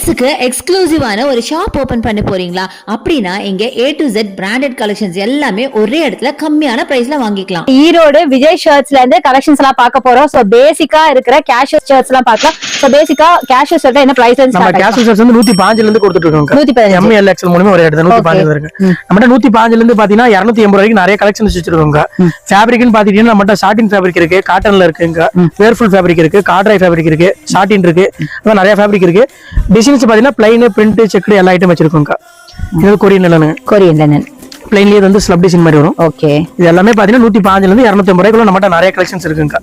மென்ஸுக்கு எக்ஸ்க்ளூசிவான ஒரு shop open பண்ண போறீங்களா? அப்படின்னா இங்க A to Z branded collections எல்லாமே ஒரே இடத்துல கம்மியான பிரைஸ்ல வாங்கிக்கலாம். ஈரோடு விஜய் ஷர்ட்ஸ்ல இருந்து கலெக்ஷன்ஸ் எல்லாம் பார்க்க போறோம். சோ பேசிக்கா இருக்கிற கேஷுவல் ஷர்ட்ஸ் எல்லாம் பார்க்கலாம். சோ பேசிக்கா கேஷுவல் ஷர்ட் என்ன பிரைஸ் ரேஞ்ச் நம்ம கேஷுவல் ஷர்ட்ஸ் வந்து 115 ல இருந்து கொடுத்துட்டு இருக்கோம். 115 ML XL மூலமா ஒரே இடத்துல 115 இருக்கு. நம்மட்ட 115 ல இருந்து பாத்தீங்கன்னா 280 வரைக்கும் நிறைய கலெக்ஷன்ஸ் வச்சிருக்கோங்க. ஃபேப்ரிக்னு பாத்தீங்கன்னா நம்மட்ட சாட்டின் ஃபேப்ரிக் இருக்கு, காட்டன்ல இருக்குங்க, வேர்ஃபுல் ஃபேப்ரிக் இருக்கு, காட்ரை ஃபேப்ரிக் இருக்கு, சாட்டின் இருக்கு, அதான் நிறைய ஃபேப்ரிக் இருக்கு. டிசைன்ஸ் பாத்தீங்கன்னா பிளைன், பிரிண்ட், செக்டு எல்லா ஐட்டம் வச்சிருக்கோங்க. இது கொரியன் லெனன் பிளைன்லயே வந்து ஸ்லப் டிசைன் மாதிரி வரும். ஓகே, இது எல்லாமே பாத்தீங்கன்னா 115 ல இருந்து 250 வரைக்கும் நம்மட்ட நிறைய கலெக்ஷன்ஸ் இருக்குங்க.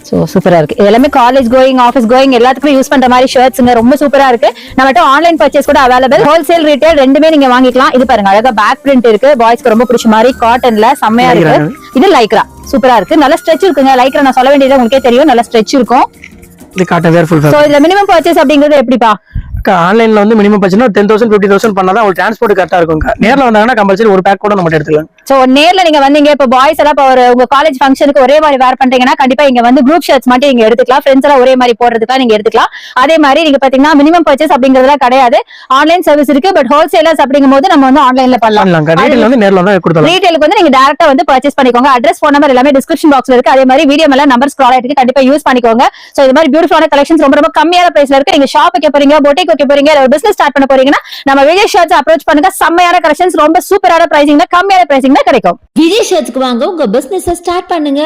சோ சூப்பரா இருக்கு. இது எல்லாமே காலேஜ் கோயிங், ஆபீஸ் கோயிங் எல்லாத்துக்குமே யூஸ் பண்ற மாதிரி ஷர்ட்ஸ்ங்க. ரொம்ப சூப்பரா இருக்கு. நம்மட்ட ஆன்லைன் பர்ச்சேஸ் கூட அவைலபிள். ஹோல்சேல், ரீட்டைல் ரெண்டுமே நீங்க வாங்கிக்கலாம். இது பாருங்க, அழகா பேக் பிரிண்ட் இருக்கு. பாய்ஸ்க்கு ரொம்ப பிடிச்ச மாதிரி காட்டன்ல செம்மையா இருக்கு. இது லைக்ரா சூப்பரா இருக்கு. நல்ல ஸ்ட்ரெச் இருக்குங்க. லைக்ரா நான் சொல்ல வேண்டியது உங்களுக்கே தெரியும், நல்ல ஸ்ட்ரெச் இருக்கும். இது காட்டன் வேர்ஃபுல். சோ இதுல மினிமம் பர்ச்சேஸ் அப்படிங்கிறது எப்படிப்பா? ஆன்லைன்ல வந்து மினிமம் பட்ஜெட் 10,000 15,000 பண்ணாதான் உங்களுக்கு டிரான்ஸ்போர்ட் கரெக்டா இருக்குங்க. நேர்ல வந்தாங்கன்னா கம்பல்சரி ஒரு பேக் கூட நம்ம எடுத்துக்கலாம். சோ நேர்ல நீங்க வந்தீங்க, இப்ப பாய்ஸ் எல்லாம் இப்ப உங்க காலேஜ் ஃபங்க்ஷனுக்கு ஒரே மாதிரி வேர் பண்றீங்கன்னா கண்டிப்பா இங்க வந்து குரூப் ஷர்ட்ஸ் மட்டும் நீங்க எடுத்துக்கலாம். ஃப்ரெண்ட்ஸ் எல்லாம் ஒரே மாதிரி போடுறதுக்கு நீங்க எடுத்துக்கலாம். அதே மாதிரி நீங்க பாத்தீங்கன்னா மினிமம் பர்ச்சேஸ் அப்படிங்கறதுலாம் கிடையாது. ஆன்லைன் சர்வீஸ் இருக்கு. பட் ஹோல்சேலர்ஸ் அப்படிங்கும்போது நம்ம வந்து ஆன்லைன்ல பண்ணலாம். ரீட்டைல் வந்து நேர்ல வந்து கொடுக்கலாம். ரீட்டைலுக்கு வந்து நீங்க டைரக்டா வந்து பர்ச்சேஸ் பண்ணிக்கோங்க. அட்ரஸ், ஃபோன் நம்பர் எல்லாமே டிஸ்கிரிப்ஷன் பாக்ஸ்ல இருக்கு. அதே மாதிரி வீடியோ மேல நம்பர் ஸ்க்ரால் ஆயிட்டு கண்டிப்பா யூஸ் பண்ணிக்கோங்க. சோ இது மாதிரி பியூட்டிஃபுல்லான கலெக்ஷன்ஸ் ரொம்ப ரொம்ப கம்மியான பிரைஸ்ல இருக்கு. நீங்க ஷாப் வைக்க போறீங்க, பொட்டிக் வைக்க போறீங்க, இல்ல பிசினஸ் ஸ்டார்ட் பண்ண போறீங்கன்னா நம்ம விஜய் ஷர்ட்ஸ் அப்ரோச் பண்ணுங்க. செம்மையான கலெக்ஷன்ஸ், ரொம்ப சூப்பரான பிரைசிங்ல, கம்மியான பிரைசிங்ல கிடைக்கும். விஜய் ஷர்ட்ஸ்க்கு வாங்க, உங்க பிசினஸ் ஸ்டார்ட் பண்ணுங்க.